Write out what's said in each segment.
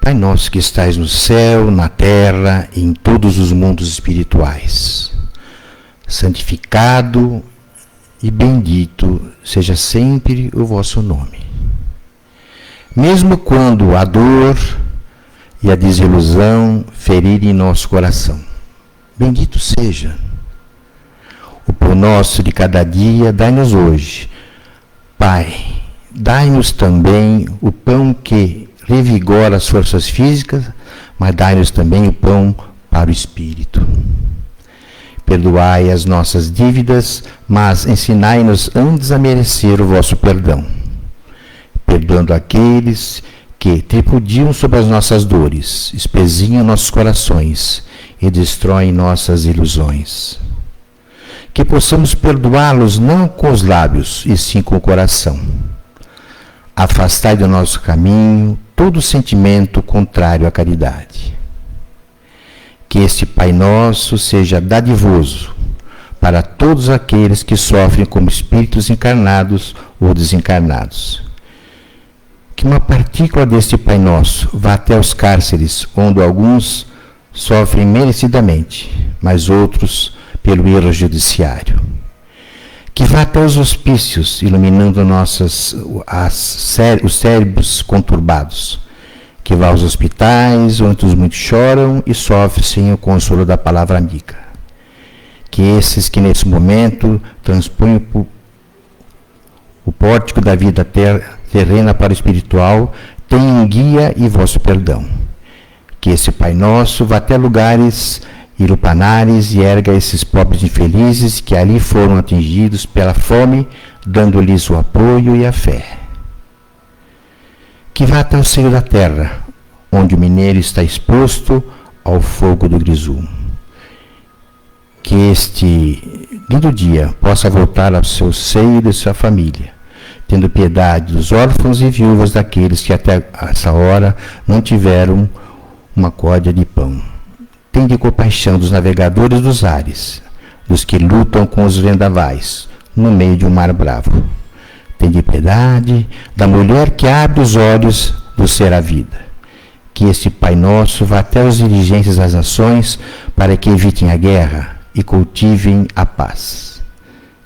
Pai nosso que estais no céu, na terra e em todos os mundos espirituais, santificado e bendito seja sempre o vosso nome. Mesmo quando a dor e a desilusão ferirem nosso coração, bendito seja. O pão nosso de cada dia dai-nos hoje. Pai, dai-nos também o pão que revigora as forças físicas, mas dai-nos também o pão para o espírito. Perdoai as nossas dívidas, mas ensinai-nos antes a merecer o vosso perdão, perdoando aqueles que tripudiam sobre as nossas dores, espezinham nossos corações e destroem nossas ilusões. Que possamos perdoá-los não com os lábios, e sim com o coração. Afastai do nosso caminho todo sentimento contrário à caridade. Que este Pai Nosso seja dadivoso para todos aqueles que sofrem como espíritos encarnados ou desencarnados. Que uma partícula deste Pai Nosso vá até os cárceres, onde alguns sofrem merecidamente, mas outros pelo erro judiciário. Que vá até os hospícios, iluminando os cérebros conturbados. Que vá aos hospitais, onde os muitos choram e sofrem sem o consolo da palavra amiga. Que esses que nesse momento transpõem o pórtico da vida terrena para o espiritual tenham guia e vosso perdão. Que esse Pai Nosso vá até lugares e lupanares e erga esses pobres infelizes que ali foram atingidos pela fome, dando-lhes o apoio e a fé. Que vá até o seio da terra, onde o mineiro está exposto ao fogo do grisume. Que este lindo dia possa voltar ao seu seio e de sua família, tendo piedade dos órfãos e viúvas daqueles que até essa hora não tiveram uma corda de pão. Tende compaixão dos navegadores dos ares, dos que lutam com os vendavais, no meio de um mar bravo. Tende piedade da mulher que abre os olhos do ser à vida. Que este Pai Nosso vá até os dirigentes das nações para que evitem a guerra e cultivem a paz.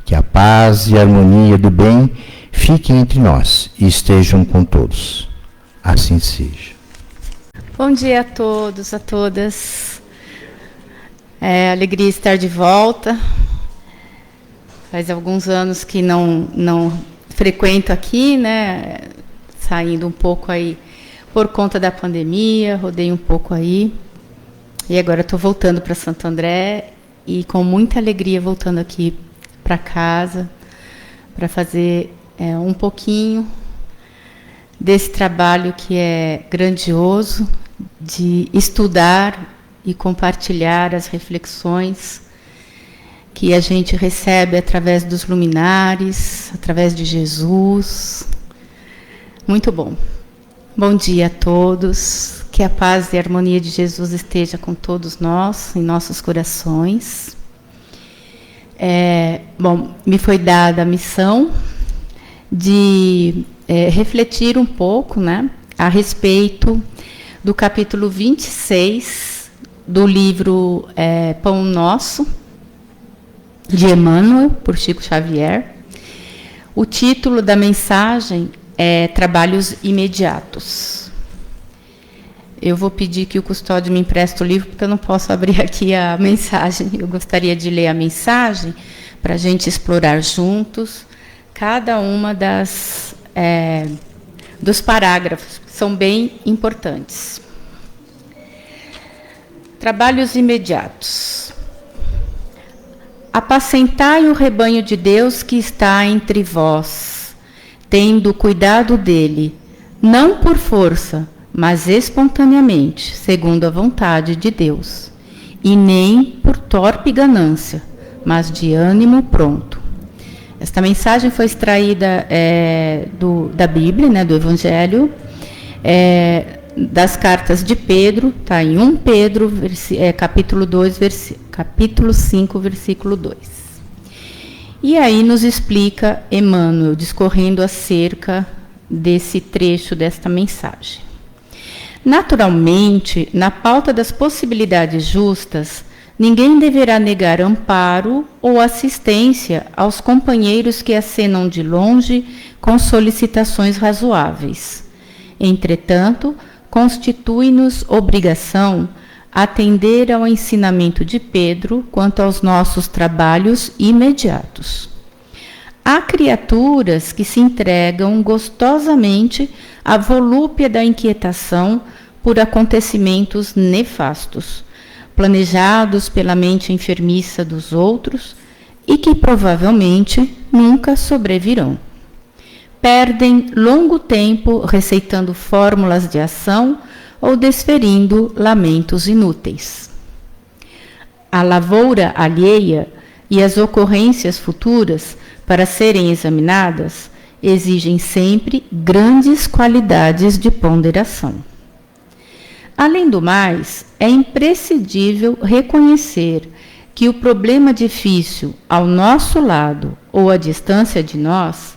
Que a paz e a harmonia do bem fiquem entre nós e estejam com todos. Assim seja. Bom dia a todos, a todas. Alegria estar de volta. Faz alguns anos que não frequento aqui, né? Saindo um pouco aí por conta da pandemia, rodei um pouco aí. E agora estou voltando para Santo André e com muita alegria voltando aqui para casa para fazer um pouquinho desse trabalho que é grandioso de estudar e compartilhar as reflexões que a gente recebe através dos luminares, através de Jesus. Muito bom. Bom dia a todos. Que a paz e a harmonia de Jesus esteja com todos nós, em nossos corações. Me foi dada a missão de refletir um pouco, né, a respeito do capítulo 26 do livro Pão Nosso, de Emmanuel, por Chico Xavier. O título da mensagem é Trabalhos Imediatos. Eu vou pedir que o custódio me empreste o livro, porque eu não posso abrir aqui a mensagem. Eu gostaria de ler a mensagem para a gente explorar juntos cada uma dos parágrafos, que são bem importantes. Trabalhos imediatos. Apacentai o rebanho de Deus que está entre vós, tendo cuidado dele, não por força, mas espontaneamente, segundo a vontade de Deus, e nem por torpe ganância, mas de ânimo pronto. Esta mensagem foi extraída da Bíblia, né, do Evangelho, das cartas de Pedro, está em 1 Pedro, capítulo 2, capítulo 5, versículo 2. E aí nos explica Emmanuel, discorrendo acerca desse trecho desta mensagem. Naturalmente, na pauta das possibilidades justas, ninguém deverá negar amparo ou assistência aos companheiros que acenam de longe com solicitações razoáveis. Entretanto, constitui-nos obrigação atender ao ensinamento de Pedro quanto aos nossos trabalhos imediatos. Há criaturas que se entregam gostosamente à volúpia da inquietação por acontecimentos nefastos, planejados pela mente enfermiça dos outros e que provavelmente nunca sobrevirão. Perdem longo tempo receitando fórmulas de ação ou desferindo lamentos inúteis. A lavoura alheia e as ocorrências futuras, para serem examinadas, exigem sempre grandes qualidades de ponderação. Além do mais, é imprescindível reconhecer que o problema difícil ao nosso lado ou à distância de nós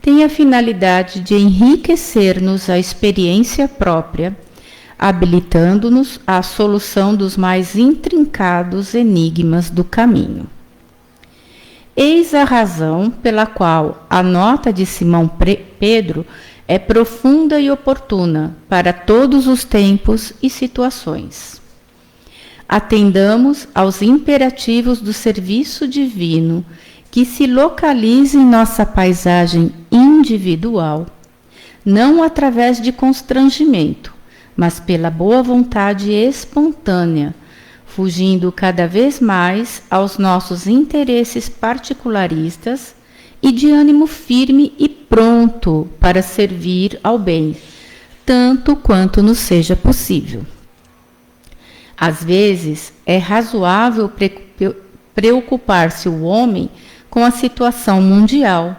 tem a finalidade de enriquecer-nos a experiência própria, habilitando-nos à solução dos mais intrincados enigmas do caminho. Eis a razão pela qual a nota de Simão Pedro é profunda e oportuna para todos os tempos e situações. Atendamos aos imperativos do serviço divino que se localiza em nossa paisagem individual, não através de constrangimento, mas pela boa vontade espontânea, fugindo cada vez mais aos nossos interesses particularistas e de ânimo firme e pronto para servir ao bem, tanto quanto nos seja possível. Às vezes, é razoável preocupar-se o homem com a situação mundial,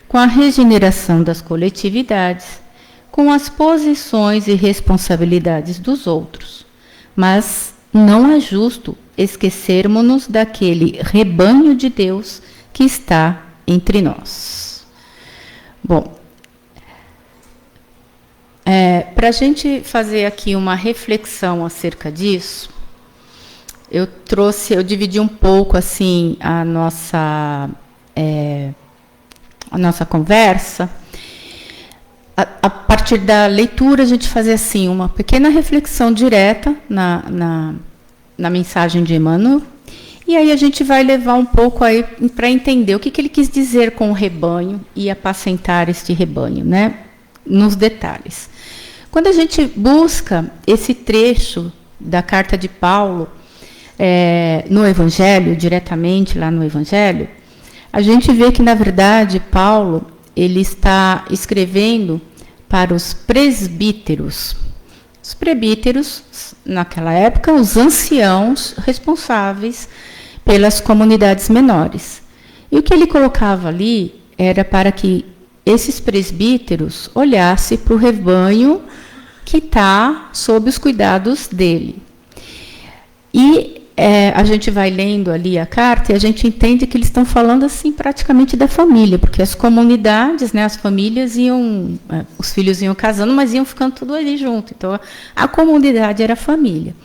com a regeneração das coletividades, com as posições e responsabilidades dos outros. Mas não é justo esquecermos-nos daquele rebanho de Deus que está entre nós. Bom, para a gente fazer aqui uma reflexão acerca disso, eu dividi um pouco assim a nossa conversa. A partir da leitura, a gente fazer assim uma pequena reflexão direta na mensagem de Emmanuel, e aí a gente vai levar um pouco aí para entender o que ele quis dizer com o rebanho e apacentar este rebanho, né? Nos detalhes. Quando a gente busca esse trecho da carta de Paulo no Evangelho, diretamente lá no Evangelho, a gente vê que, na verdade, Paulo ele está escrevendo para os presbíteros. Os presbíteros, naquela época, os anciãos responsáveis pelas comunidades menores. E o que ele colocava ali era para que esses presbíteros olhassem para o rebanho que está sob os cuidados dele. E a gente vai lendo ali a carta e a gente entende que eles estão falando assim praticamente da família, porque as comunidades, né, as famílias iam, os filhos iam casando, mas iam ficando tudo ali junto. Então a comunidade era a família.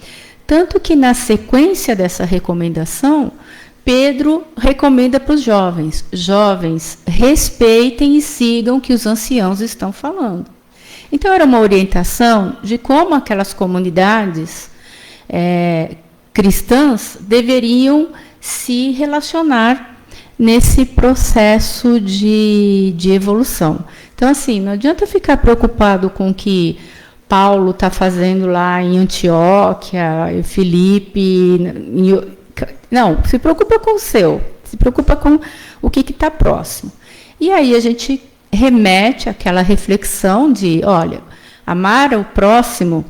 Tanto que na sequência dessa recomendação, Pedro recomenda para os jovens: jovens, respeitem e sigam o que os anciãos estão falando. Então era uma orientação de como aquelas comunidades cristãs deveriam se relacionar nesse processo de evolução. Então, assim, não adianta ficar preocupado com o que Paulo está fazendo lá em Antioquia, em Filipe. Não, se preocupa com o seu, se preocupa com o que está próximo. E aí a gente remete àquela reflexão de, olha, amar o próximo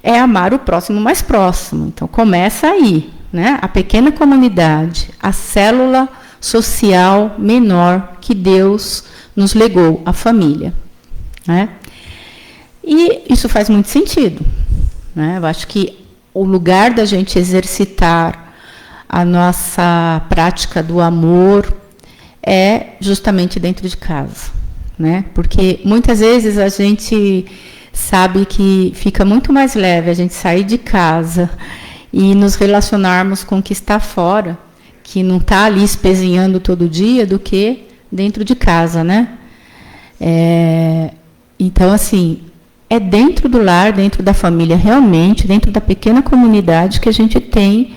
é amar o próximo mais próximo. Então, começa aí, né? A pequena comunidade, a célula social menor que Deus nos legou, a família, né? E isso faz muito sentido, né? Eu acho que o lugar da gente exercitar a nossa prática do amor é justamente dentro de casa, né? Porque muitas vezes a gente sabe que fica muito mais leve a gente sair de casa e nos relacionarmos com o que está fora, que não está ali espezinhando todo dia, do que dentro de casa, né? Então, assim, é dentro do lar, dentro da família, realmente, dentro da pequena comunidade que a gente tem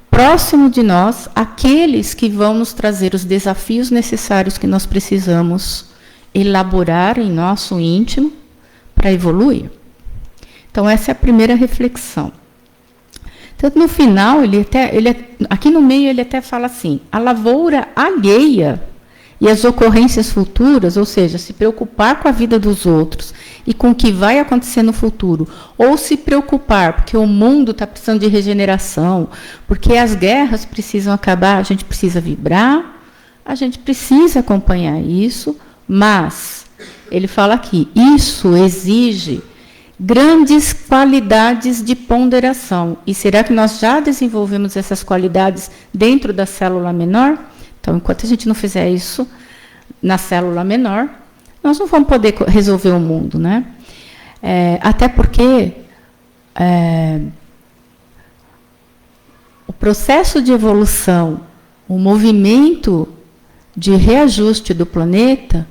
próximo de nós aqueles que vão nos trazer os desafios necessários que nós precisamos elaborar em nosso íntimo para evoluir. Então, essa é a primeira reflexão. Então, no final, aqui no meio, ele até fala assim: a lavoura alheia e as ocorrências futuras, ou seja, se preocupar com a vida dos outros e com o que vai acontecer no futuro, ou se preocupar porque o mundo está precisando de regeneração, porque as guerras precisam acabar, a gente precisa vibrar, a gente precisa acompanhar isso, mas, ele fala aqui, isso exige grandes qualidades de ponderação. E será que nós já desenvolvemos essas qualidades dentro da célula menor? Então, enquanto a gente não fizer isso na célula menor, nós não vamos poder resolver o mundo, né? Até porque o processo de evolução, o movimento de reajuste do planeta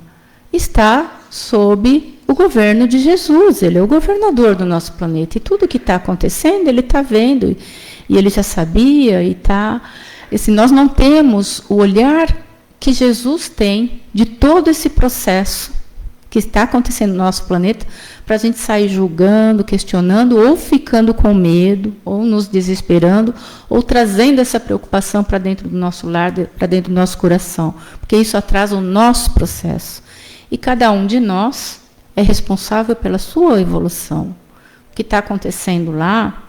está sob o governo de Jesus. Ele é o governador do nosso planeta. E tudo que está acontecendo, ele está vendo. E ele já sabia e está... Se nós não temos o olhar que Jesus tem de todo esse processo que está acontecendo no nosso planeta, para a gente sair julgando, questionando, ou ficando com medo, ou nos desesperando, ou trazendo essa preocupação para dentro do nosso lar, para dentro do nosso coração, porque isso atrasa o nosso processo. E cada um de nós é responsável pela sua evolução. O que está acontecendo lá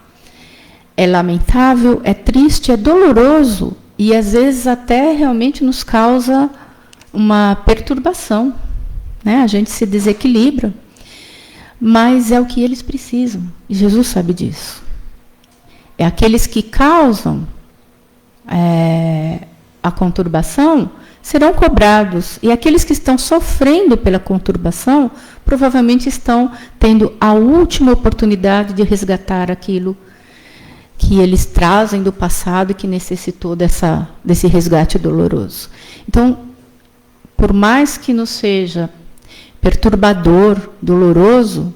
é lamentável, é triste, é doloroso e, às vezes, até realmente nos causa uma perturbação, né? A gente se desequilibra, mas é o que eles precisam. E Jesus sabe disso. É aqueles que causam a conturbação serão cobrados, e aqueles que estão sofrendo pela conturbação provavelmente estão tendo a última oportunidade de resgatar aquilo que eles trazem do passado e que necessitou desse resgate doloroso. Então, por mais que nos seja perturbador, doloroso,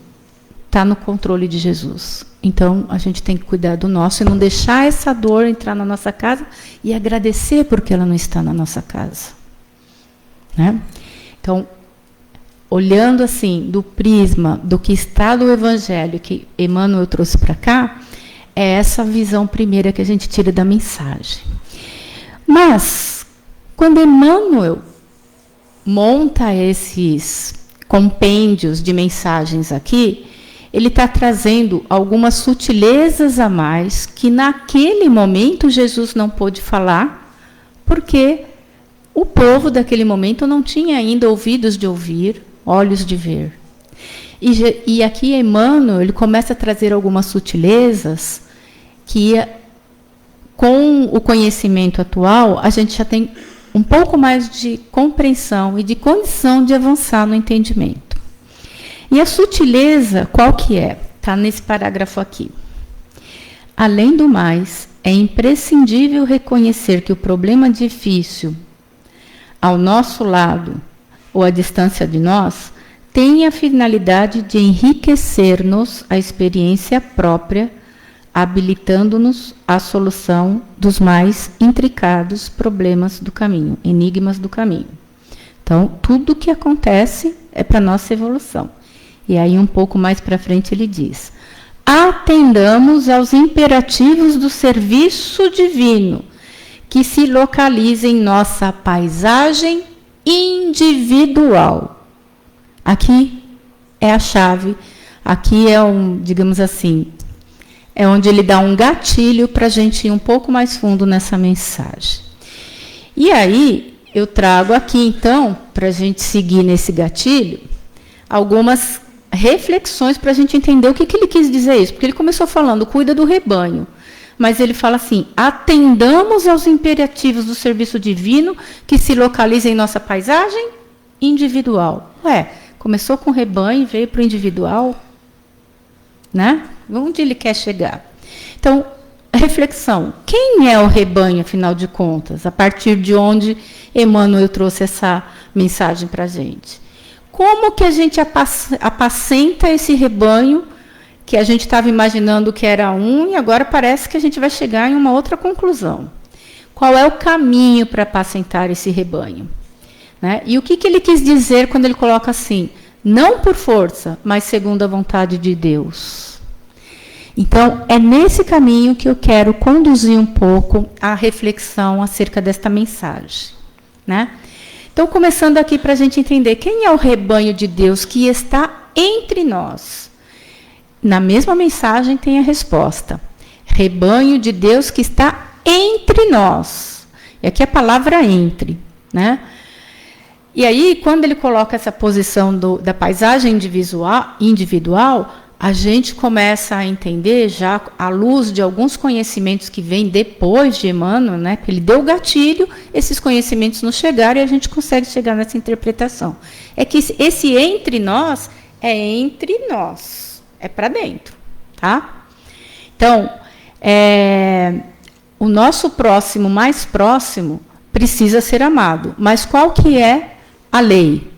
está no controle de Jesus. Então, a gente tem que cuidar do nosso e não deixar essa dor entrar na nossa casa e agradecer porque ela não está na nossa casa. Né? Então, olhando assim, do prisma do que está do Evangelho, que Emmanuel trouxe para cá, é essa visão primeira que a gente tira da mensagem. Mas, quando Emmanuel monta esses compêndios de mensagens aqui, ele está trazendo algumas sutilezas a mais que naquele momento Jesus não pôde falar, porque o povo daquele momento não tinha ainda ouvidos de ouvir, olhos de ver. E aqui Emmanuel, ele começa a trazer algumas sutilezas que, com o conhecimento atual, a gente já tem um pouco mais de compreensão e de condição de avançar no entendimento. E a sutileza, qual que é? Está nesse parágrafo aqui. Além do mais, é imprescindível reconhecer que o problema difícil ao nosso lado ou à distância de nós tem a finalidade de enriquecer-nos a experiência própria, habilitando-nos à solução dos mais intricados problemas do caminho, enigmas do caminho. Então, tudo o que acontece é para a nossa evolução. E aí, um pouco mais para frente, ele diz: atendamos aos imperativos do serviço divino, que se localiza em nossa paisagem individual. Aqui é a chave, aqui é digamos assim, é onde ele dá um gatilho para a gente ir um pouco mais fundo nessa mensagem. E aí, eu trago aqui, então, para a gente seguir nesse gatilho, algumas reflexões para a gente entender o que ele quis dizer isso. Porque ele começou falando, cuida do rebanho. Mas ele fala assim, atendamos aos imperativos do serviço divino que se localiza em nossa paisagem individual. Começou com o rebanho e veio para o individual. né? Onde ele quer chegar. Então, reflexão. Quem é o rebanho, afinal de contas? A partir de onde Emmanuel trouxe essa mensagem para a gente. Como que a gente apacenta esse rebanho que a gente estava imaginando que era um e agora parece que a gente vai chegar em uma outra conclusão? Qual é o caminho para apacentar esse rebanho? Né? E o que ele quis dizer quando ele coloca assim, não por força, mas segundo a vontade de Deus? Então, é nesse caminho que eu quero conduzir um pouco a reflexão acerca desta mensagem. Né? Então, começando aqui para a gente entender quem é o rebanho de Deus que está entre nós. Na mesma mensagem tem a resposta. Rebanho de Deus que está entre nós. E aqui a palavra entre, né? E aí, quando ele coloca essa posição da paisagem individual, a gente começa a entender, já à luz de alguns conhecimentos que vêm depois de Emmanuel, né? Ele deu o gatilho, esses conhecimentos nos chegaram e a gente consegue chegar nessa interpretação. É que esse entre nós é entre nós, é para dentro, tá? Então, o nosso próximo, mais próximo, precisa ser amado. Mas qual que é a lei?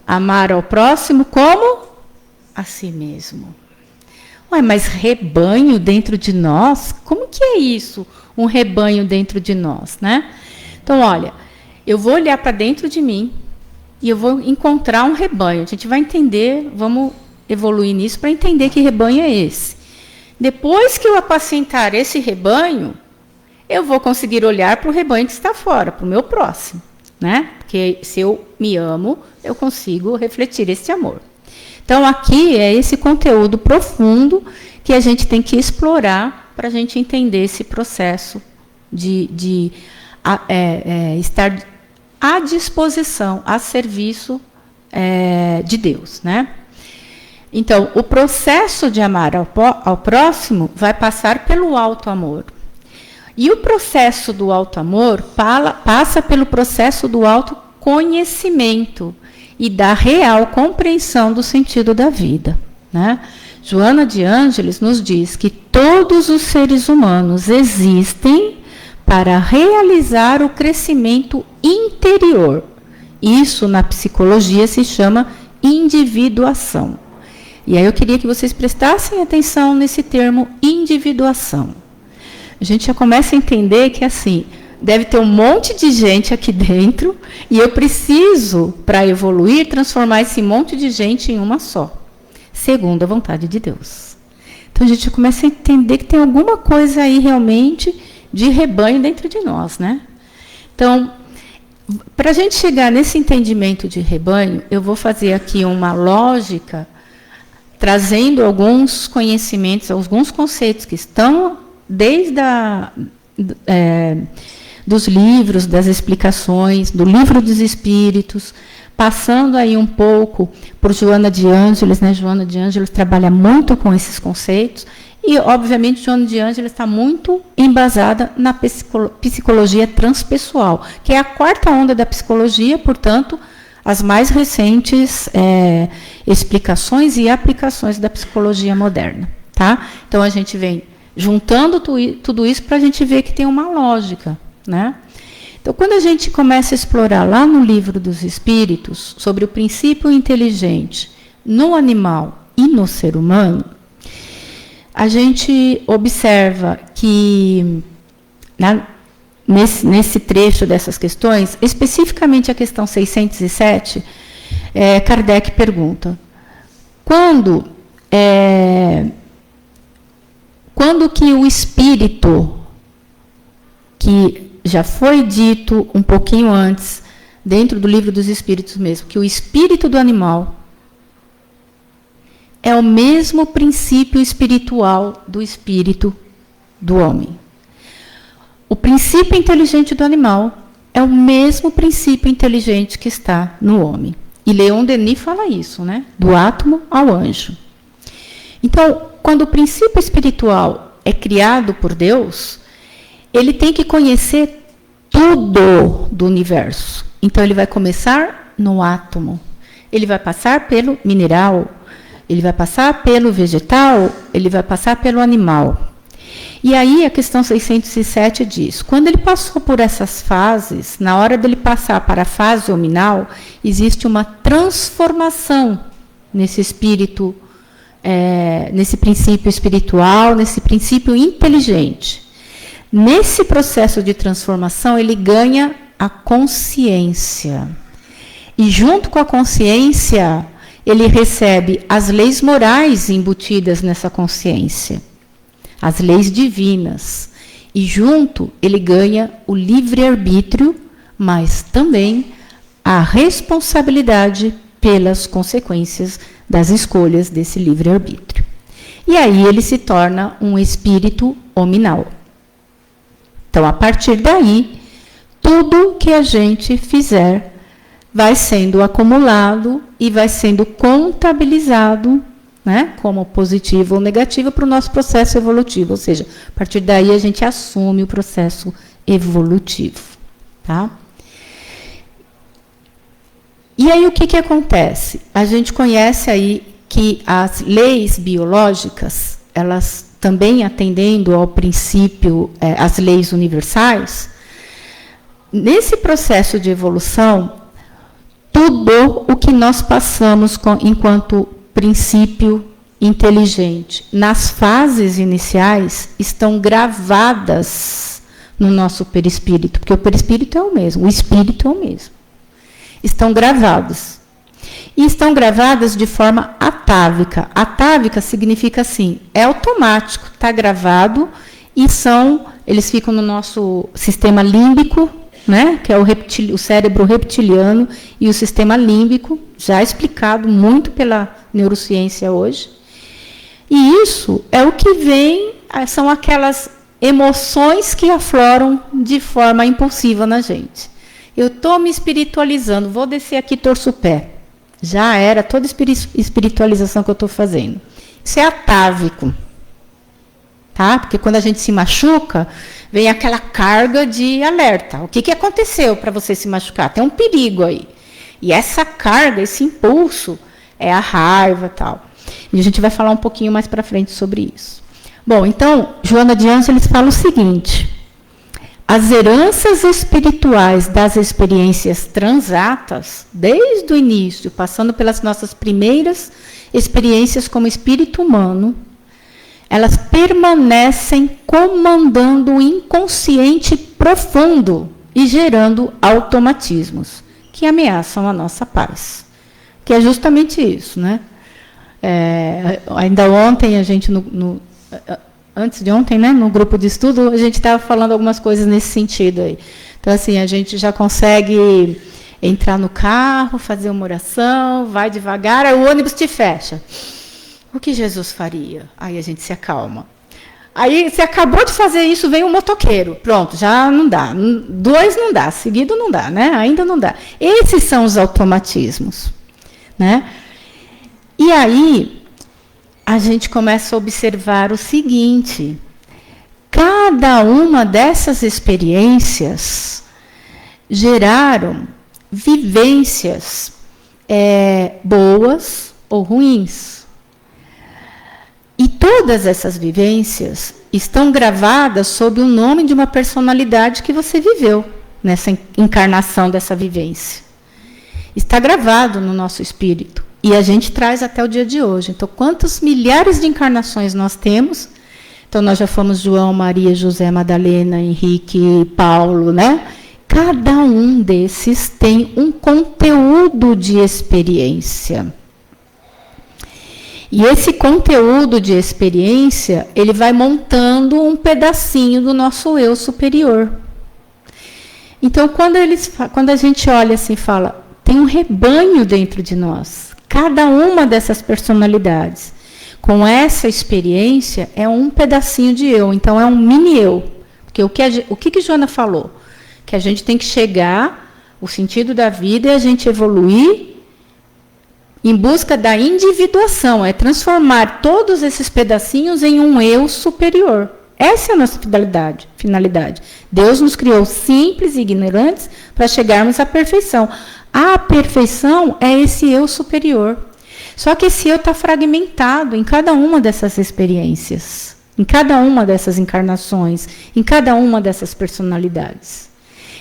Amar ao próximo como a si mesmo. Ué, mas rebanho dentro de nós? Como que é isso? Um rebanho dentro de nós, né? Então, olha, eu vou olhar para dentro de mim e eu vou encontrar um rebanho. A gente vai entender, vamos evoluir nisso para entender que rebanho é esse. Depois que eu apacentar esse rebanho, eu vou conseguir olhar para o rebanho que está fora, para o meu próximo, né? Porque se eu me amo, eu consigo refletir esse amor. Então, aqui é esse conteúdo profundo que a gente tem que explorar para a gente entender esse processo de estar à disposição, a serviço de Deus, né? Então, o processo de amar ao próximo vai passar pelo auto-amor. E o processo do auto-amor passa pelo processo do autoconhecimento e da real compreensão do sentido da vida, né? Joana de Ângeles nos diz que todos os seres humanos existem para realizar o crescimento interior. Isso, na psicologia, se chama individuação. E aí eu queria que vocês prestassem atenção nesse termo individuação. A gente já começa a entender que, assim, deve ter um monte de gente aqui dentro e eu preciso, para evoluir, transformar esse monte de gente em uma só, segundo a vontade de Deus. Então, a gente já começa a entender que tem alguma coisa aí realmente de rebanho dentro de nós, né? Então, para a gente chegar nesse entendimento de rebanho, eu vou fazer aqui uma lógica, trazendo alguns conhecimentos, alguns conceitos que estão desde dos livros, das explicações, do Livro dos Espíritos, passando aí um pouco por Joana de Ângeles, né? Joana de Ângeles trabalha muito com esses conceitos e, obviamente, Joana de Ângeles está muito embasada na psicologia transpessoal, que é a quarta onda da psicologia, portanto, as mais recentes explicações e aplicações da psicologia moderna, tá? Então, a gente vem juntando tudo isso para a gente ver que tem uma lógica, né? Então, quando a gente começa a explorar lá no Livro dos Espíritos sobre o princípio inteligente no animal e no ser humano, a gente observa que nesse trecho dessas questões, especificamente a questão 607, Kardec pergunta: quando que o espírito, que já foi dito um pouquinho antes, dentro do Livro dos Espíritos mesmo, que o espírito do animal é o mesmo princípio espiritual do espírito do homem. O princípio inteligente do animal é o mesmo princípio inteligente que está no homem. E Leon Denis fala isso, né? Do átomo ao anjo. Então, quando o princípio espiritual é criado por Deus, ele tem que conhecer tudo do universo. Então, ele vai começar no átomo. Ele vai passar pelo mineral, ele vai passar pelo vegetal, ele vai passar pelo animal. E aí a questão 607 diz, quando ele passou por essas fases, na hora dele passar para a fase hominal, existe uma transformação nesse espírito, nesse princípio espiritual, nesse princípio inteligente. Nesse processo de transformação, ele ganha a consciência. E junto com a consciência, ele recebe as leis morais embutidas nessa consciência, as leis divinas. E junto ele ganha o livre-arbítrio, mas também a responsabilidade pelas consequências das escolhas desse livre-arbítrio. E aí ele se torna um espírito hominal. Então, a partir daí, tudo que a gente fizer vai sendo acumulado e vai sendo contabilizado, né, como positivo ou negativo para o nosso processo evolutivo. Ou seja, a partir daí a gente assume o processo evolutivo. Tá? E aí o que acontece? A gente conhece aí que as leis biológicas, elas também atendendo ao princípio, as leis universais, nesse processo de evolução, tudo o que nós passamos enquanto princípio inteligente, nas fases iniciais, estão gravadas no nosso perispírito, porque o perispírito é o mesmo, o espírito é o mesmo. Estão gravados. E estão gravadas de forma atávica. Atávica significa assim, é automático, está gravado, e eles ficam no nosso sistema límbico, né, que é o cérebro reptiliano e o sistema límbico, já explicado muito pela neurociência hoje. E isso é o que vem, são aquelas emoções que afloram de forma impulsiva na gente. Eu estou me espiritualizando, vou descer aqui, torço o pé. Já era toda espiritualização que eu estou fazendo. Isso é atávico. Tá? Porque quando a gente se machuca, vem aquela carga de alerta. O que aconteceu para você se machucar? Tem um perigo aí. E essa carga, esse impulso, é a raiva e tal. E a gente vai falar um pouquinho mais para frente sobre isso. Bom, então, Joana de Ângeles fala o seguinte: as heranças espirituais das experiências transatas, desde o início, passando pelas nossas primeiras experiências como espírito humano, elas permanecem comandando o inconsciente profundo e gerando automatismos que ameaçam a nossa paz. Que é justamente isso, né? Ainda ontem, a gente, antes de ontem, né, no grupo de estudo, a gente estava falando algumas coisas nesse sentido aí. Então, assim, a gente já consegue entrar no carro, fazer uma oração, vai devagar, aí o ônibus te fecha. O que Jesus faria? Aí a gente se acalma. Aí você acabou de fazer isso, vem um motoqueiro. Pronto, já não dá. 2 não dá, seguido não dá, né? Ainda não dá. Esses são os automatismos, né? E aí a gente começa a observar o seguinte: cada uma dessas experiências geraram vivências boas ou ruins. E todas essas vivências estão gravadas sob o nome de uma personalidade que você viveu nessa encarnação dessa vivência. Está gravado no nosso espírito. E a gente traz até o dia de hoje. Então, quantas milhares de encarnações nós temos? Então, nós já fomos João, Maria, José, Madalena, Henrique, Paulo, né? Cada um desses tem um conteúdo de experiência. E esse conteúdo de experiência, ele vai montando um pedacinho do nosso eu superior. Então, quando a gente olha assim e fala, tem um rebanho dentro de nós. Cada uma dessas personalidades, com essa experiência, é um pedacinho de eu. Então, é um mini eu. Porque o que Joana falou? Que a gente tem que chegar, o sentido da vida é a gente evoluir em busca da individuação, é transformar todos esses pedacinhos em um eu superior. Essa é a nossa finalidade. Deus nos criou simples e ignorantes para chegarmos à perfeição. A perfeição é esse eu superior. Só que esse eu está fragmentado em cada uma dessas experiências, em cada uma dessas encarnações, em cada uma dessas personalidades.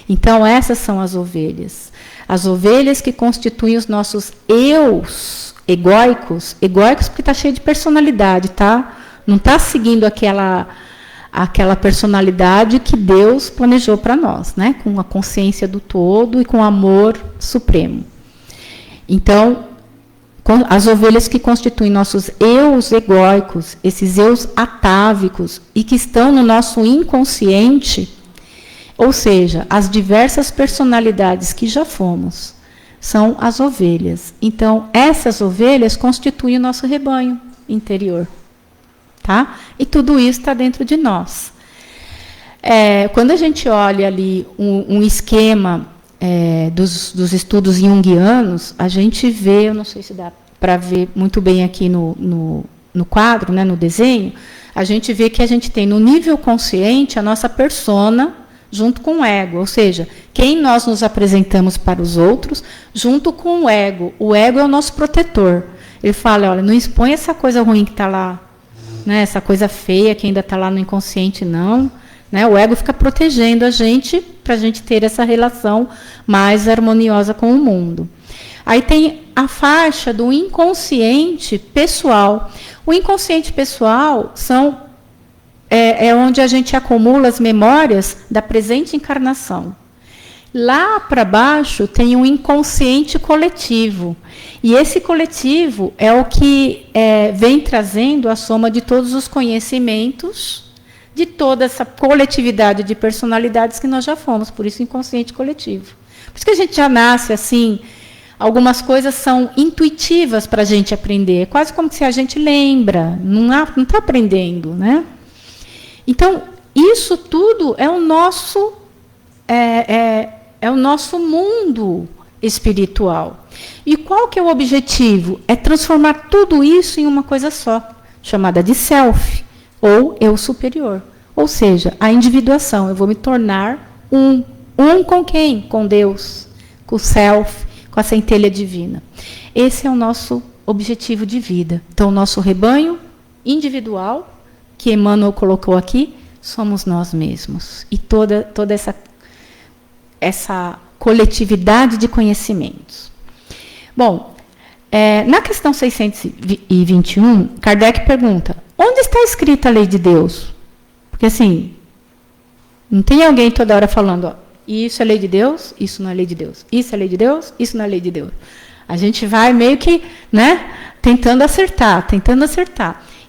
Então, essas são as ovelhas. As ovelhas que constituem os nossos eus egóicos porque está cheio de personalidade, tá? Não está seguindo aquela personalidade que Deus planejou para nós, né? Com a consciência do todo e com o amor supremo. Então, as ovelhas que constituem nossos eus egóicos, esses eus atávicos, e que estão no nosso inconsciente, ou seja, as diversas personalidades que já fomos, são as ovelhas. Então, essas ovelhas constituem o nosso rebanho interior. Tá? E tudo isso está dentro de nós. Quando a gente olha ali um esquema dos estudos junguianos, a gente vê, eu não sei se dá para ver muito bem aqui no quadro, né, no desenho, a gente vê que a gente tem no nível consciente a nossa persona junto com o ego, ou seja, quem nós nos apresentamos para os outros junto com o ego. O ego é o nosso protetor. Ele fala, olha, não expõe essa coisa ruim que está lá, né, essa coisa feia que ainda está lá no inconsciente, não. Né, o ego fica protegendo a gente para a gente ter essa relação mais harmoniosa com o mundo. Aí tem a faixa do inconsciente pessoal. O inconsciente pessoal é onde a gente acumula as memórias da presente encarnação. Lá para baixo tem um inconsciente coletivo. E esse coletivo é o que vem trazendo a soma de todos os conhecimentos de toda essa coletividade de personalidades que nós já fomos, por isso inconsciente coletivo. Por isso que a gente já nasce assim, algumas coisas são intuitivas para a gente aprender, é quase como se a gente lembra, não está aprendendo, né? Então, isso tudo é o nosso mundo espiritual. E qual que é o objetivo? É transformar tudo isso em uma coisa só, chamada de self, ou eu superior. Ou seja, a individuação. Eu vou me tornar um com quem? Com Deus, com o self, com a centelha divina. Esse é o nosso objetivo de vida. Então, o nosso rebanho individual, que Emmanuel colocou aqui, somos nós mesmos. E toda essa coletividade de conhecimentos. Bom, na questão 621, Kardec pergunta, onde está escrita a lei de Deus? Porque assim, não tem alguém toda hora falando, ó, isso é lei de Deus, isso não é lei de Deus. Isso é lei de Deus, isso não é lei de Deus. A gente vai meio que, né, tentando acertar.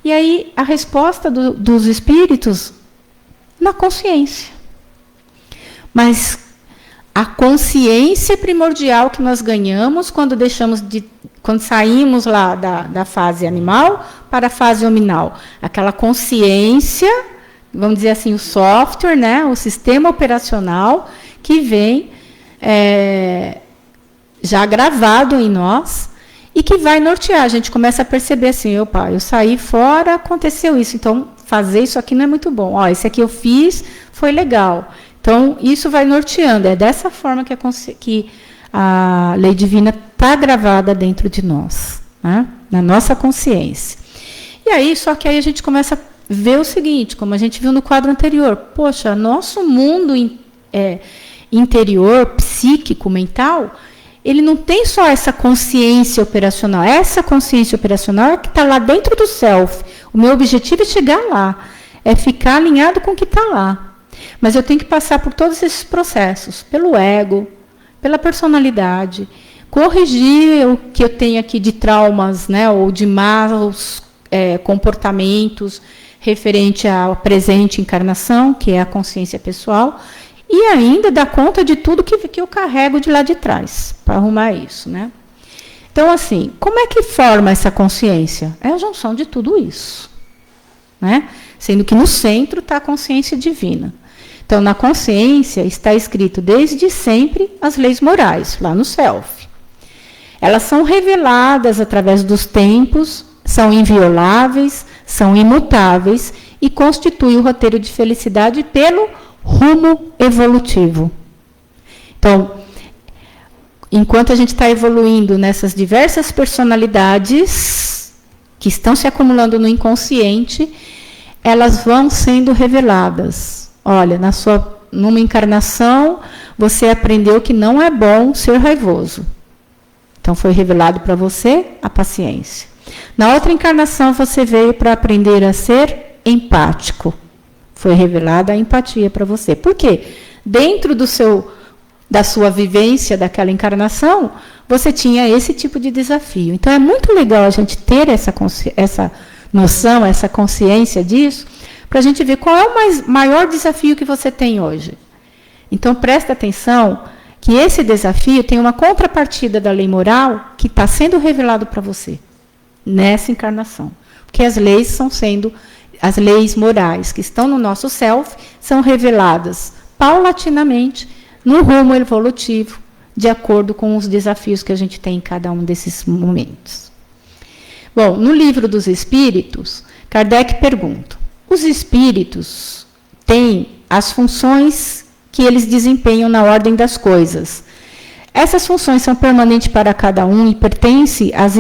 E aí, a resposta dos espíritos, na consciência. Mas a consciência primordial que nós ganhamos quando saímos lá da fase animal para a fase hominal. Aquela consciência, vamos dizer assim, o software, né, o sistema operacional que vem já gravado em nós e que vai nortear. A gente começa a perceber assim, opa, eu saí fora, aconteceu isso, então fazer isso aqui não é muito bom. Ó, esse aqui eu fiz, foi legal. Então, isso vai norteando. É dessa forma que a lei divina está gravada dentro de nós, né? Na nossa consciência. E aí, só que aí a gente começa a ver o seguinte, como a gente viu no quadro anterior. Poxa, nosso mundo interior, psíquico, mental, ele não tem só essa consciência operacional. Essa consciência operacional é que está lá dentro do self. O meu objetivo é chegar lá. É ficar alinhado com o que está lá. Mas eu tenho que passar por todos esses processos, pelo ego, pela personalidade, corrigir o que eu tenho aqui de traumas, né, ou de maus comportamentos referente à presente encarnação, que é a consciência pessoal, e ainda dar conta de tudo que eu carrego de lá de trás, para arrumar isso, né? Então, assim, como é que forma essa consciência? É a junção de tudo isso, né? Sendo que no centro está a consciência divina. Então, na consciência está escrito desde sempre as leis morais, lá no self. Elas são reveladas através dos tempos, são invioláveis, são imutáveis e constituem o roteiro de felicidade pelo rumo evolutivo. Então, enquanto a gente está evoluindo nessas diversas personalidades que estão se acumulando no inconsciente, elas vão sendo reveladas. Olha, numa encarnação, você aprendeu que não é bom ser raivoso. Então, foi revelado para você a paciência. Na outra encarnação, você veio para aprender a ser empático. Foi revelada a empatia para você. Por quê? Dentro da sua vivência daquela encarnação, você tinha esse tipo de desafio. Então, é muito legal a gente ter essa noção, essa consciência disso, para a gente ver qual é o maior desafio que você tem hoje. Então, presta atenção que esse desafio tem uma contrapartida da lei moral que está sendo revelado para você nessa encarnação. Porque as leis morais que estão no nosso self são reveladas paulatinamente no rumo evolutivo, de acordo com os desafios que a gente tem em cada um desses momentos. Bom, no Livro dos Espíritos, Kardec pergunta: os espíritos têm as funções que eles desempenham na ordem das coisas. Essas funções são permanentes para cada um e pertencem às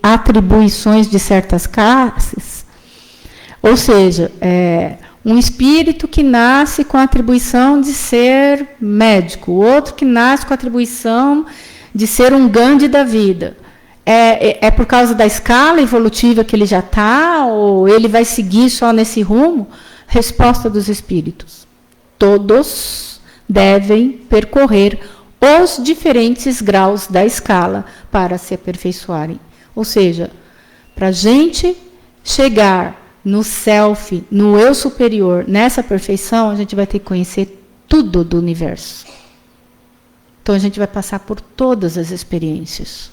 atribuições de certas classes? Ou seja, um espírito que nasce com a atribuição de ser médico, outro que nasce com a atribuição de ser um Gandhi da vida. É por causa da escala evolutiva que ele já está, ou ele vai seguir só nesse rumo? Resposta dos espíritos: todos devem percorrer os diferentes graus da escala para se aperfeiçoarem. Ou seja, para a gente chegar no self, no eu superior, nessa perfeição, a gente vai ter que conhecer tudo do universo. Então, a gente vai passar por todas as experiências.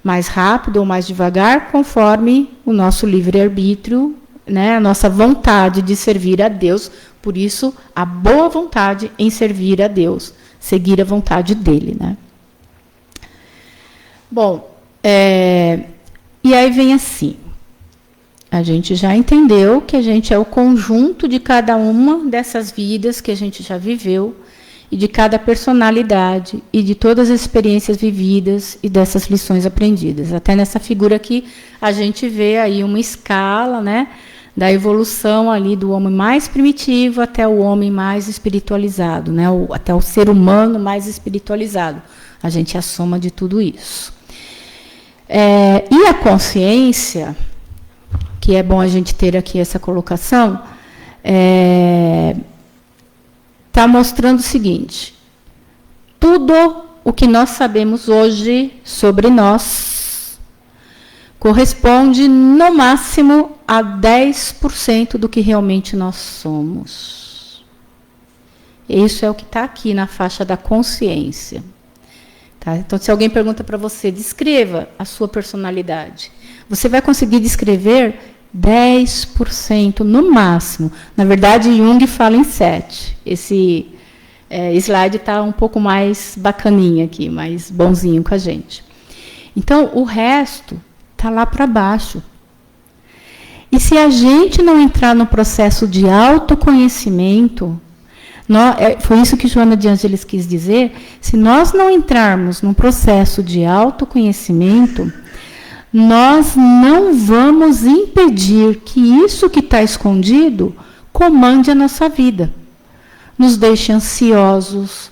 Mais rápido ou mais devagar, conforme o nosso livre-arbítrio, né, a nossa vontade de servir a Deus. Por isso, a boa vontade em servir a Deus, seguir a vontade dele, né? Bom, e aí vem assim. A gente já entendeu que a gente é o conjunto de cada uma dessas vidas que a gente já viveu, e de cada personalidade, e de todas as experiências vividas e dessas lições aprendidas. Até nessa figura aqui, a gente vê aí uma escala, né, da evolução ali do homem mais primitivo até o homem mais espiritualizado, né, até o ser humano mais espiritualizado. A gente é a soma de tudo isso. E a consciência, que é bom a gente ter aqui essa colocação, está mostrando o seguinte: tudo o que nós sabemos hoje sobre nós corresponde, no máximo, a 10% do que realmente nós somos. Isso é o que está aqui na faixa da consciência. Tá? Então, se alguém pergunta para você, descreva a sua personalidade, você vai conseguir descrever 10% no máximo. Na verdade, Jung fala em 7%. Esse slide está um pouco mais bacaninha aqui, mais bonzinho com a gente. Então, o resto está lá para baixo. E se a gente não entrar no processo de autoconhecimento, foi isso que Joana de Ângeles quis dizer, se nós não entrarmos no processo de autoconhecimento, nós não vamos impedir que isso que está escondido comande a nossa vida. Nos deixe ansiosos,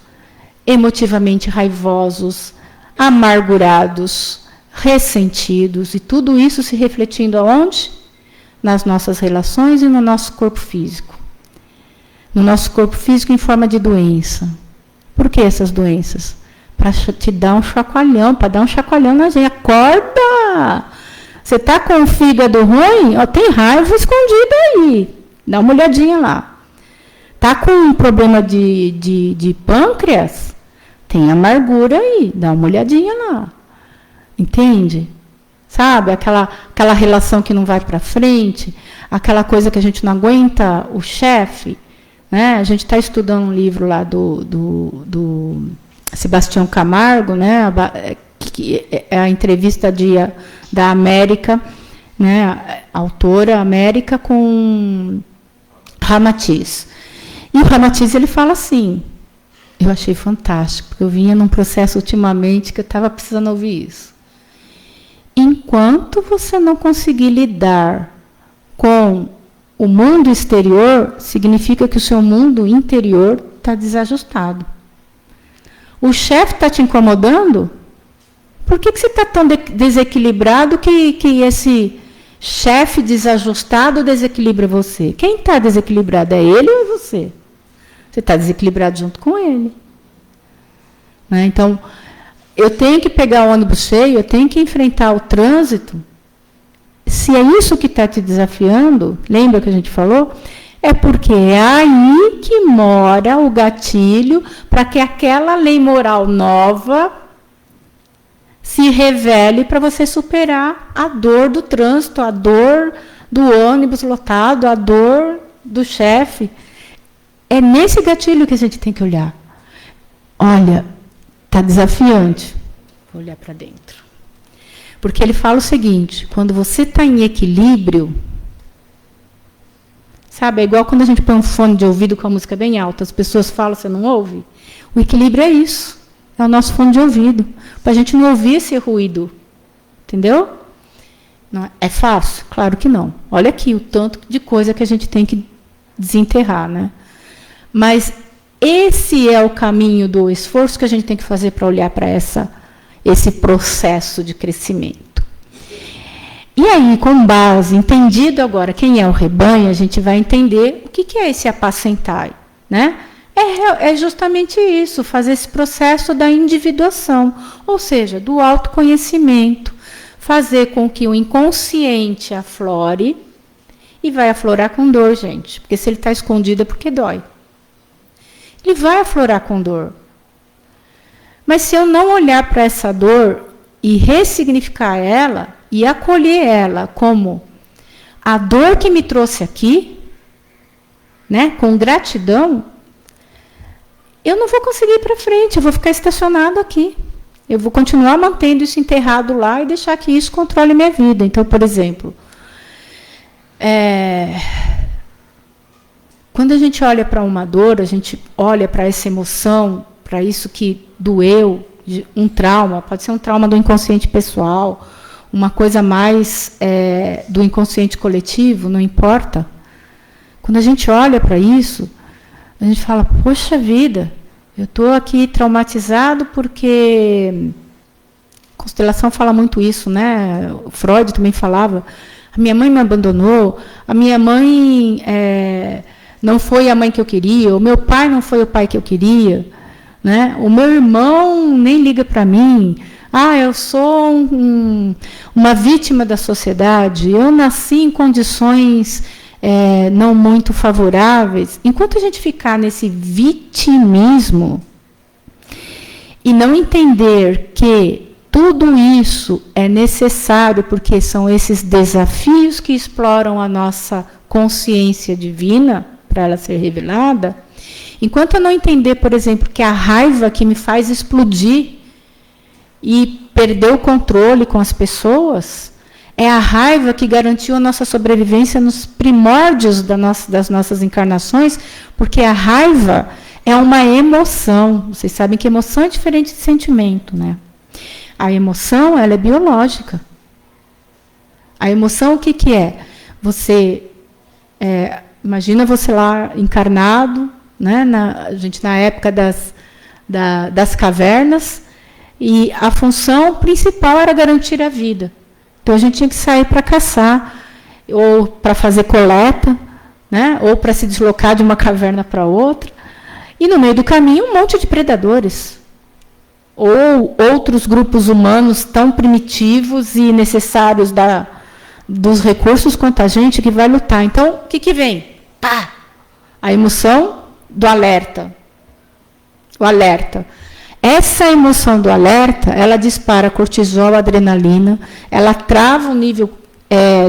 emotivamente raivosos, amargurados, ressentidos, e tudo isso se refletindo aonde? Nas nossas relações e no nosso corpo físico. No nosso corpo físico em forma de doença. Por que essas doenças? Para te dar um chacoalhão, para dar um chacoalhão na gente. Acorda! Você está com o fígado ruim? Tem raiva escondida aí. Dá uma olhadinha lá. Está com um problema de pâncreas? Tem amargura aí. Dá uma olhadinha lá. Entende? Sabe? Aquela relação que não vai para frente. Aquela coisa que a gente não aguenta o chefe. Né? A gente está estudando um livro lá do Sebastião Camargo, né, que é a entrevista da América, né, a autora América com Ramatiz. E o Ramatiz, ele fala assim, Eu achei fantástico, porque eu vinha num processo ultimamente que eu estava precisando ouvir isso. Enquanto você não conseguir lidar com o mundo exterior, significa que o seu mundo interior está desajustado. O chefe está te incomodando? Por que você está tão desequilibrado que esse chefe desajustado desequilibra você? Quem está desequilibrado é ele ou é você? Você está desequilibrado junto com ele. Né? Então, eu tenho que pegar o ônibus cheio, eu tenho que enfrentar o trânsito. Se é isso que está te desafiando, lembra que a gente falou? É porque é aí que mora o gatilho para que aquela lei moral nova se revele para você superar a dor do trânsito, a dor do ônibus lotado, a dor do chefe. É nesse gatilho que a gente tem que olhar. Olha, está desafiante. Vou olhar para dentro. Porque ele fala o seguinte, quando você está em equilíbrio, sabe, é igual quando a gente põe um fone de ouvido com a música bem alta, as pessoas falam, você não ouve? O equilíbrio é isso, é o nosso fone de ouvido, para a gente não ouvir esse ruído, entendeu? Não, é fácil? Claro que não. Olha aqui o tanto de coisa que a gente tem que desenterrar, né? Mas esse é o caminho do esforço que a gente tem que fazer para olhar para esse processo de crescimento. E aí, com base, entendido agora quem é o rebanho, a gente vai entender o que é esse apacentar, né? É justamente isso, fazer esse processo da individuação, ou seja, do autoconhecimento, fazer com que o inconsciente aflore, e vai aflorar com dor, gente, porque se ele está escondido é porque dói. Ele vai aflorar com dor. Mas se eu não olhar para essa dor e ressignificar ela e acolher ela como a dor que me trouxe aqui, né, com gratidão, eu não vou conseguir ir para frente, eu vou ficar estacionado aqui. Eu vou continuar mantendo isso enterrado lá e deixar que isso controle minha vida. Então, por exemplo, quando a gente olha para uma dor, a gente olha para essa emoção, para isso que doeu, um trauma, pode ser um trauma do inconsciente pessoal, uma coisa mais do inconsciente coletivo, não importa. Quando a gente olha para isso, a gente fala, poxa vida, eu estou aqui traumatizado porque... Constelação fala muito isso, né? O Freud também falava, a minha mãe me abandonou, a minha mãe não foi a mãe que eu queria, o meu pai não foi o pai que eu queria, né? O meu irmão nem liga para mim, eu sou uma vítima da sociedade, eu nasci em condições não muito favoráveis. Enquanto a gente ficar nesse vitimismo e não entender que tudo isso é necessário, porque são esses desafios que exploram a nossa consciência divina, para ela ser revelada, enquanto eu não entender, por exemplo, que a raiva que me faz explodir e perder o controle com as pessoas, é a raiva que garantiu a nossa sobrevivência nos primórdios das nossas encarnações, porque a raiva é uma emoção. Vocês sabem que emoção é diferente de sentimento, né? A emoção, ela é biológica. A emoção, o que é? Você, imagina você lá encarnado, né, a gente na época das cavernas, e a função principal era garantir a vida. Então, a gente tinha que sair para caçar, ou para fazer coleta, né, ou para se deslocar de uma caverna para outra. E, no meio do caminho, um monte de predadores. Ou outros grupos humanos tão primitivos e necessários dos recursos quanto a gente que vai lutar. Então, o que vem? Pá! A emoção do alerta. O alerta. Essa emoção do alerta, ela dispara cortisol, adrenalina, ela trava o nível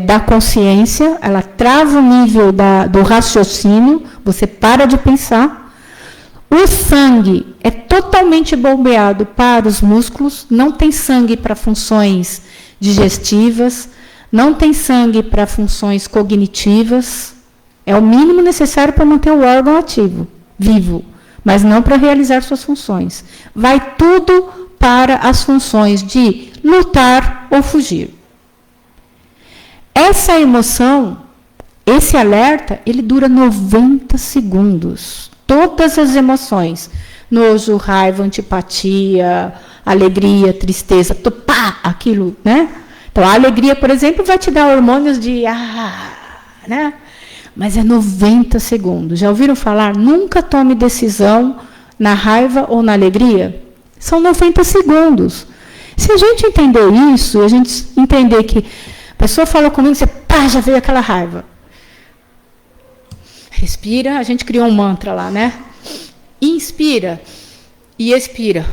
da consciência, ela trava o nível do raciocínio, você para de pensar. O sangue é totalmente bombeado para os músculos, não tem sangue para funções digestivas, não tem sangue para funções cognitivas, é o mínimo necessário para manter o órgão ativo, vivo. mas não para realizar suas funções. Vai tudo para as funções de lutar ou fugir. Essa emoção, esse alerta, ele dura 90 segundos. Todas as emoções, nojo, raiva, antipatia, alegria, tristeza, pá, aquilo, né? Então, a alegria, por exemplo, vai te dar hormônios de né? Mas é 90 segundos. Já ouviram falar? Nunca tome decisão na raiva ou na alegria. São 90 segundos. Se a gente entender isso, a gente entender que a pessoa falou comigo, você pá, já veio aquela raiva. Respira, a gente criou um mantra lá, né? Inspira e expira.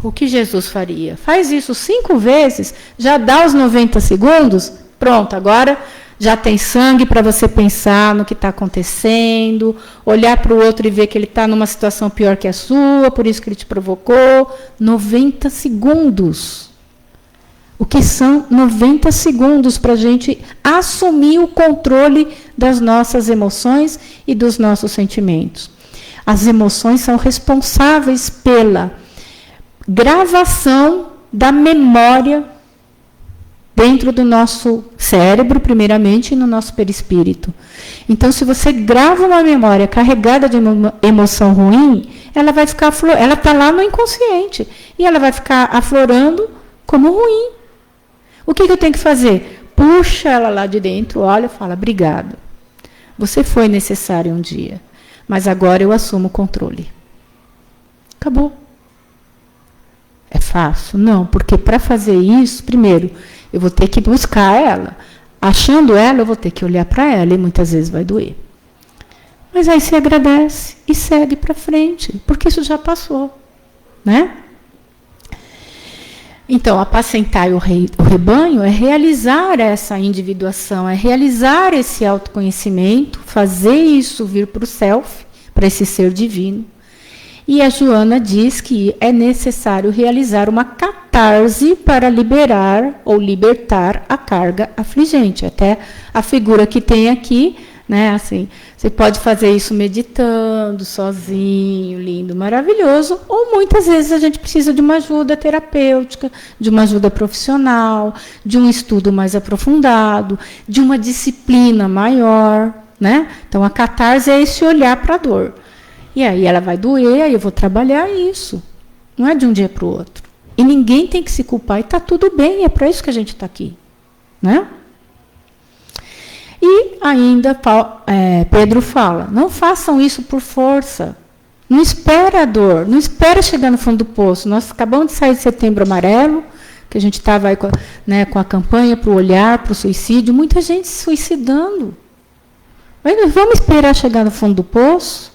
O que Jesus faria? Faz isso 5 vezes, já dá os 90 segundos, pronto, agora já tem sangue para você pensar no que está acontecendo, olhar para o outro e ver que ele está numa situação pior que a sua, por isso que ele te provocou. 90 segundos. O que são 90 segundos para a gente assumir o controle das nossas emoções e dos nossos sentimentos. As emoções são responsáveis pela gravação da memória dentro do nosso cérebro, primeiramente, e no nosso perispírito. Então, se você grava uma memória carregada de emoção ruim, ela vai ficar, ela está lá no inconsciente, e ela vai ficar aflorando como ruim. O que eu tenho que fazer? Puxa ela lá de dentro, olha e fala, obrigado. Você foi necessário um dia, mas agora eu assumo o controle. Acabou. É fácil? Não, porque para fazer isso, primeiro, eu vou ter que buscar ela. Achando ela, eu vou ter que olhar para ela e muitas vezes vai doer. Mas aí você agradece e segue para frente, porque isso já passou, né? Então, apacentar o rebanho é realizar essa individuação, é realizar esse autoconhecimento, fazer isso vir para o self, para esse ser divino. E a Joana diz que é necessário realizar uma catarse para liberar ou libertar a carga afligente. Até a figura que tem aqui, né, assim, você pode fazer isso meditando, sozinho, lindo, maravilhoso, ou muitas vezes a gente precisa de uma ajuda terapêutica, de uma ajuda profissional, de um estudo mais aprofundado, de uma disciplina maior, né? Então, a catarse é esse olhar para a dor. E aí ela vai doer, aí eu vou trabalhar isso. Não é de um dia para o outro. E ninguém tem que se culpar, e está tudo bem, é para isso que a gente está aqui, né? E ainda Pedro fala, não façam isso por força. Não espera a dor, não espera chegar no fundo do poço. Nós acabamos de sair de Setembro Amarelo, que a gente estava aí com a campanha para o olhar, para o suicídio, muita gente se suicidando. Mas vamos esperar chegar no fundo do poço?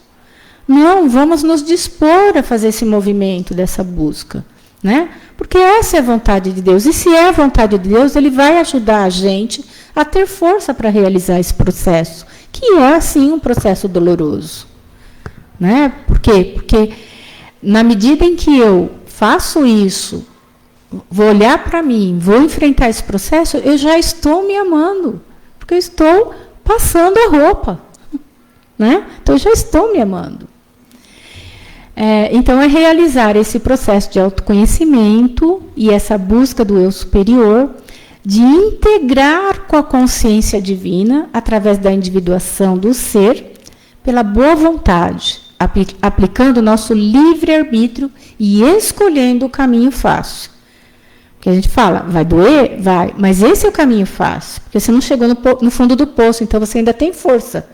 Não, vamos nos dispor a fazer esse movimento dessa busca, né? Porque essa é a vontade de Deus. E se é a vontade de Deus, Ele vai ajudar a gente a ter força para realizar esse processo, que é, sim, um processo doloroso. Né? Por quê? Porque na medida em que eu faço isso, vou olhar para mim, vou enfrentar esse processo, eu já estou me amando, porque eu estou passando a roupa. Né? Então, eu já estou me amando. Então, é realizar esse processo de autoconhecimento e essa busca do eu superior, de integrar com a consciência divina, através da individuação do ser, pela boa vontade, aplicando o nosso livre-arbítrio e escolhendo o caminho fácil. Porque a gente fala, vai doer? Vai, mas esse é o caminho fácil, porque você não chegou no fundo do poço, então você ainda tem força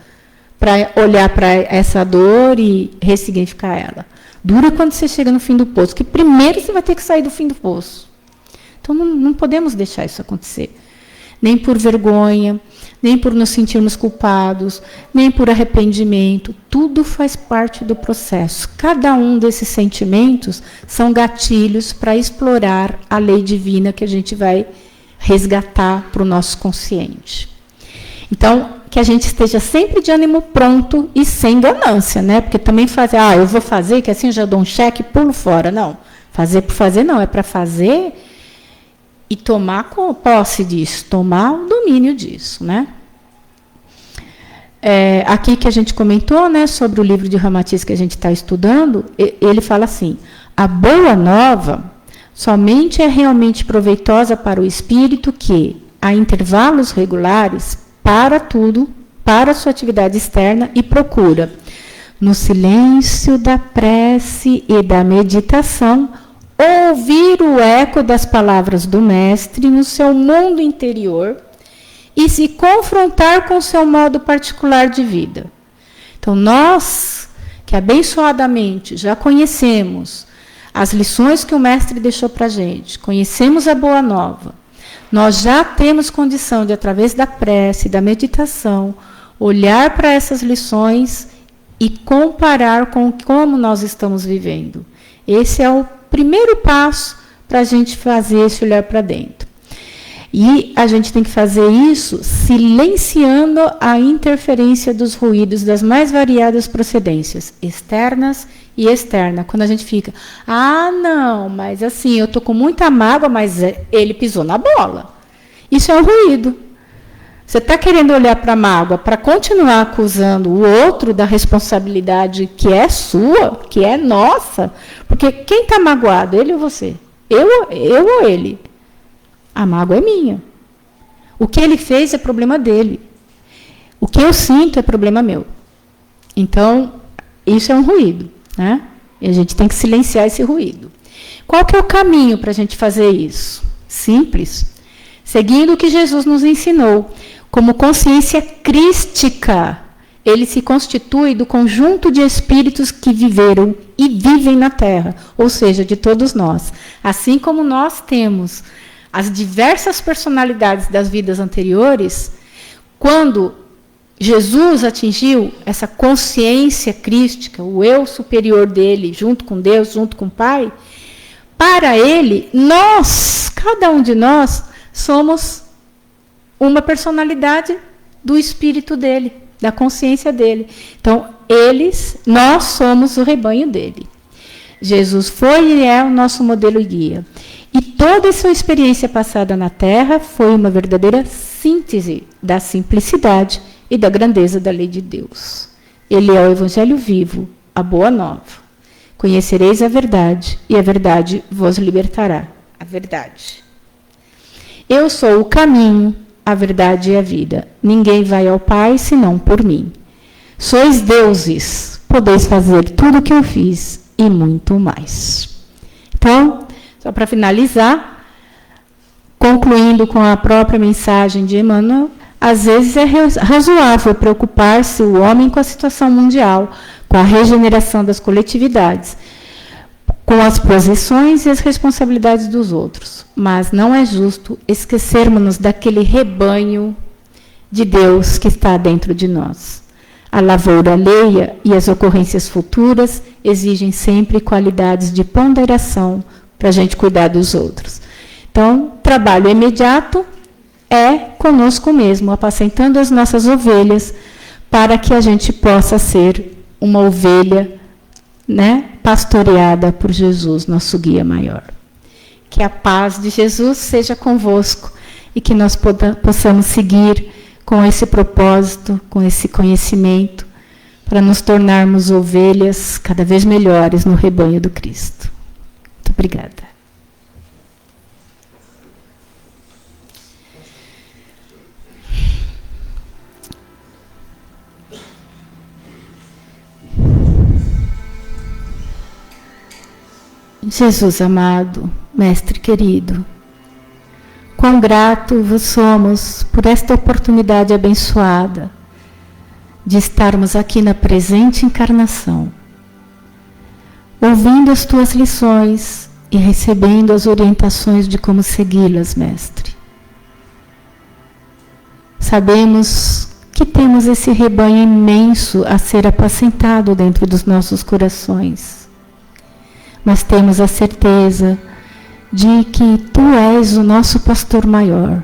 para olhar para essa dor e ressignificar ela. Dura quando você chega no fim do poço, que primeiro você vai ter que sair do fim do poço. Então, não podemos deixar isso acontecer. Nem por vergonha, nem por nos sentirmos culpados, nem por arrependimento. Tudo faz parte do processo. Cada um desses sentimentos são gatilhos para explorar a lei divina que a gente vai resgatar para o nosso consciente. Então, que a gente esteja sempre de ânimo pronto e sem ganância, né? Porque também fazer, eu vou fazer, que assim eu já dou um cheque e pulo fora. Não, fazer por fazer não, é para fazer e tomar posse disso, tomar o domínio disso, né? aqui que a gente comentou, né, sobre o livro de Ramatiz que a gente está estudando, ele fala assim: a boa nova somente é realmente proveitosa para o espírito que, a intervalos regulares, para tudo, para a sua atividade externa e procura, no silêncio da prece e da meditação, ouvir o eco das palavras do Mestre no seu mundo interior e se confrontar com o seu modo particular de vida. Então, nós, que abençoadamente já conhecemos as lições que o Mestre deixou para a gente, conhecemos a Boa Nova, nós já temos condição de, através da prece, da meditação, olhar para essas lições e comparar com como nós estamos vivendo. Esse é o primeiro passo para a gente fazer esse olhar para dentro. E a gente tem que fazer isso silenciando a interferência dos ruídos das mais variadas procedências, externas e externas. Quando a gente fica, não, mas assim, eu estou com muita mágoa, mas ele pisou na bola. Isso é um ruído. Você está querendo olhar para a mágoa para continuar acusando o outro da responsabilidade que é sua, que é nossa. Porque quem está magoado, ele ou você? Eu ou ele? A mágoa é minha. O que ele fez é problema dele. O que eu sinto é problema meu. Então, isso é um ruído, né? E a gente tem que silenciar esse ruído. Qual que é o caminho para a gente fazer isso? Simples. Seguindo o que Jesus nos ensinou. Como consciência crística, ele se constitui do conjunto de espíritos que viveram e vivem na Terra, ou seja, de todos nós. Assim como nós temos as diversas personalidades das vidas anteriores, quando Jesus atingiu essa consciência crística, o eu superior dele, junto com Deus, junto com o Pai, para ele, nós, cada um de nós, somos uma personalidade do espírito dele, da consciência dele. Então, nós somos o rebanho dele. Jesus foi e é o nosso modelo e guia. E toda a sua experiência passada na Terra foi uma verdadeira síntese da simplicidade e da grandeza da lei de Deus. Ele é o Evangelho vivo, a Boa Nova. Conhecereis a verdade, e a verdade vos libertará. A verdade. Eu sou o caminho, a verdade e a vida. Ninguém vai ao Pai senão por mim. Sois deuses, podeis fazer tudo o que eu fiz e muito mais. Então, só para finalizar, concluindo com a própria mensagem de Emmanuel, às vezes é razoável preocupar-se o homem com a situação mundial, com a regeneração das coletividades, com as posições e as responsabilidades dos outros. Mas não é justo esquecermos-nos daquele rebanho de Deus que está dentro de nós. A lavoura alheia e as ocorrências futuras exigem sempre qualidades de ponderação para a gente cuidar dos outros. Então, trabalho imediato é conosco mesmo, apacentando as nossas ovelhas, para que a gente possa ser uma ovelha, né, pastoreada por Jesus, nosso guia maior. Que a paz de Jesus seja convosco e que nós possamos seguir com esse propósito, com esse conhecimento, para nos tornarmos ovelhas cada vez melhores no rebanho do Cristo. Muito obrigada. Jesus amado, Mestre querido, quão grato vos somos por esta oportunidade abençoada de estarmos aqui na presente encarnação, ouvindo as tuas lições e recebendo as orientações de como segui-las, Mestre. Sabemos que temos esse rebanho imenso a ser apacentado dentro dos nossos corações. Mas temos a certeza de que Tu és o nosso pastor maior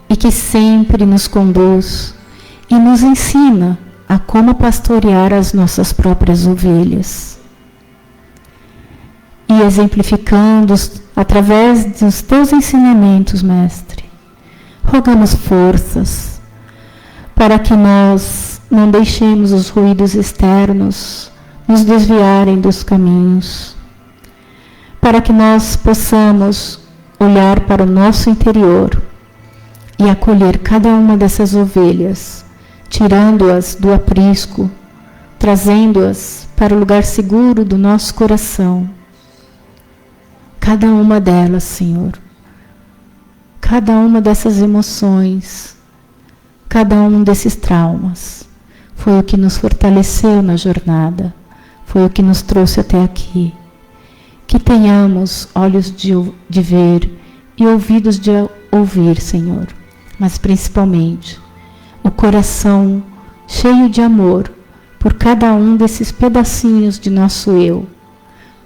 e que sempre nos conduz e nos ensina a como pastorear as nossas próprias ovelhas. E exemplificando através dos Teus ensinamentos, Mestre, rogamos forças para que nós não deixemos os ruídos externos nos desviarem dos caminhos, para que nós possamos olhar para o nosso interior e acolher cada uma dessas ovelhas, tirando-as do aprisco, trazendo-as para o lugar seguro do nosso coração. Cada uma delas, Senhor, cada uma dessas emoções, cada um desses traumas, foi o que nos fortaleceu na jornada, foi o que nos trouxe até aqui. Que tenhamos olhos de ver e ouvidos de ouvir, Senhor, mas principalmente o coração cheio de amor por cada um desses pedacinhos de nosso eu,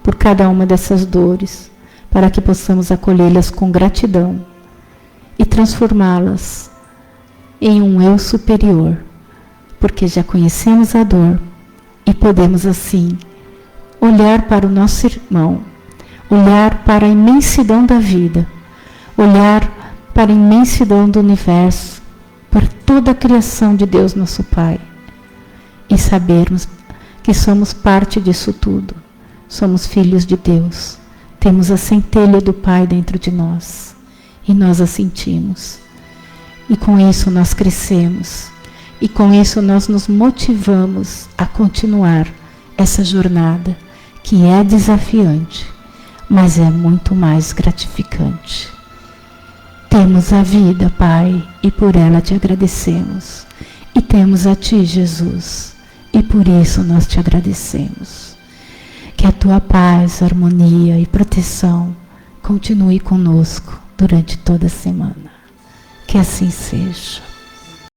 por cada uma dessas dores, para que possamos acolhê-las com gratidão e transformá-las em um eu superior, porque já conhecemos a dor e podemos assim olhar para o nosso irmão, olhar para a imensidão da vida, olhar para a imensidão do universo, para toda a criação de Deus nosso Pai, e sabermos que somos parte disso tudo, somos filhos de Deus, temos a centelha do Pai dentro de nós, e nós a sentimos, e com isso nós crescemos, e com isso nós nos motivamos a continuar essa jornada, que é desafiante, mas é muito mais gratificante. Temos a vida, Pai, e por ela te agradecemos. E temos a Ti, Jesus, e por isso nós te agradecemos. Que a Tua paz, harmonia e proteção continue conosco durante toda a semana. Que assim seja.